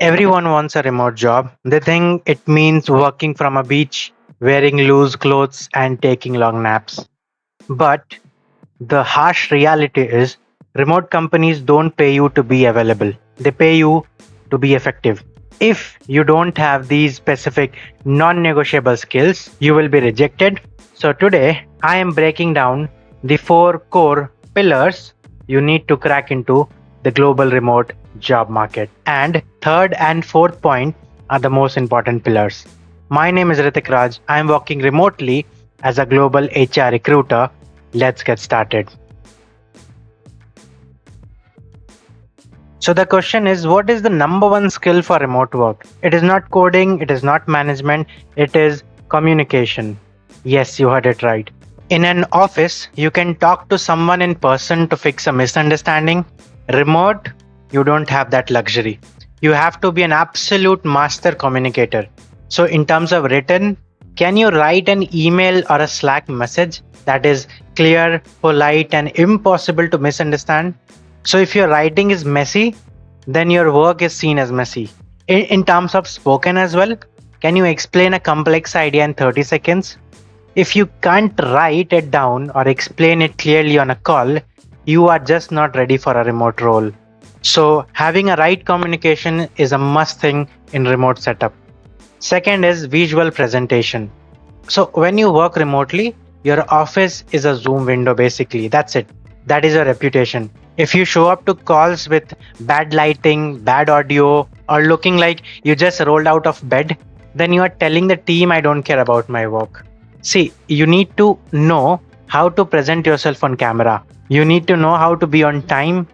Everyone wants a remote job. They think it means working from a beach, wearing loose clothes, and taking long naps. But the harsh reality is remote companies don't pay you to be available, they pay you to be effective. If you don't have these specific non negotiable skills, you will be rejected. So, today I am breaking down the four core pillars you need to crack into the global remote job market. And third and fourth point are the most important pillars. My name is Ritik Raj. I am working remotely as a global HR recruiter. Let's get started. So the question is, what is the number one skill for remote work? It is not coding, it is not management, it is communication. Yes, you heard it right. In an office, you can talk to someone in person to fix a misunderstanding. Remote, you don't have that luxury. You have to be an absolute master communicator. So in terms of written, can you write an email or a Slack message that is clear, polite, and impossible to misunderstand? So if your writing is messy, then your work is seen as messy. In terms of spoken as well, can you explain a complex idea in 30 seconds? If you can't write it down or explain it clearly on a call, you are just not ready for a remote role. So having a right communication is a must thing in remote setup. Second is visual presentation. So when you work remotely, your office is a Zoom window basically. That's it. That is your reputation. If you show up to calls with bad lighting, bad audio, or looking like you just rolled out of bed, then you are telling the team I don't care about my work. See, you need to know how to present yourself on camera. You need to know how to be on time,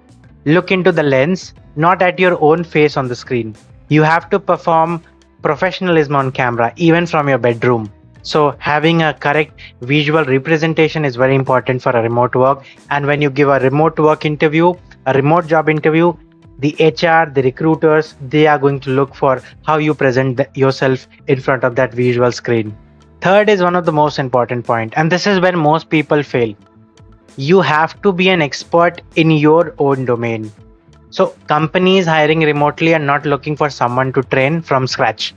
look into the lens, not at your own face on the screen. You have to perform professionalism on camera, even from your bedroom. So having a correct visual representation is very important for a remote work. And when you give a remote work interview, a remote job interview, the HR, the recruiters, they are going to look for how you present yourself in front of that visual screen. Third is one of the most important point, and this is where most people fail. You have to be an expert in your own domain. So companies hiring remotely are not looking for someone to train from scratch.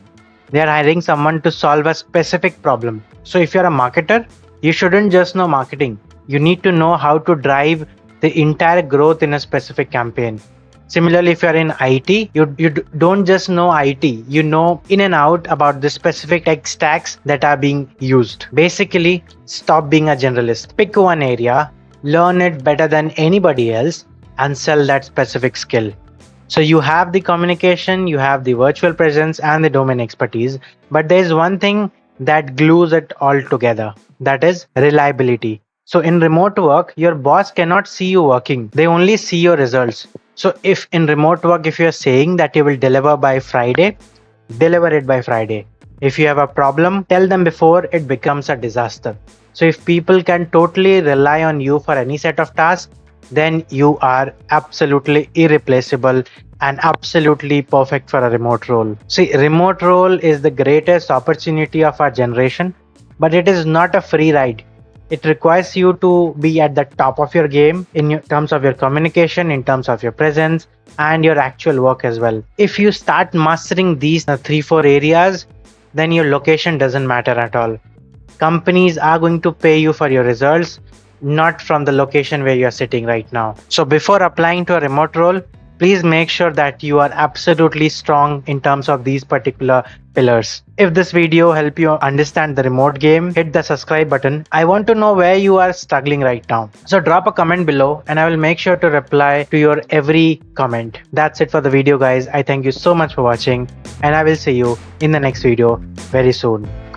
They are hiring someone to solve a specific problem. So if you're a marketer, you shouldn't just know marketing. You need to know how to drive the entire growth in a specific campaign. Similarly, if you're in IT, you don't just know IT, you know in and out about the specific tech stacks that are being used. Basically, stop being a generalist. Pick one area, learn it better than anybody else, and sell that specific skill. So you have the communication, you have the virtual presence and the domain expertise, but there is one thing that glues it all together. That is reliability. So in remote work, your boss cannot see you working. They only see your results. So if in remote work, if you're saying that you will deliver by Friday, deliver it by Friday. If you have a problem, tell them before it becomes a disaster. So if people can totally rely on you for any set of tasks, then you are absolutely irreplaceable and absolutely perfect for a remote role. See, remote role is the greatest opportunity of our generation, but it is not a free ride. It requires you to be at the top of your game in terms of your communication, in terms of your presence, and your actual work as well. If you start mastering these 3-4 areas, then your location doesn't matter at all. Companies are going to pay you for your results, not from the location where you're sitting right now. So before applying to a remote role, please make sure that you are absolutely strong in terms of these particular pillars. If this video helped you understand the remote game, hit the subscribe button. I want to know where you are struggling right now. So drop a comment below and I will make sure to reply to your every comment. That's it for the video, guys. I thank you so much for watching and I will see you in the next video very soon.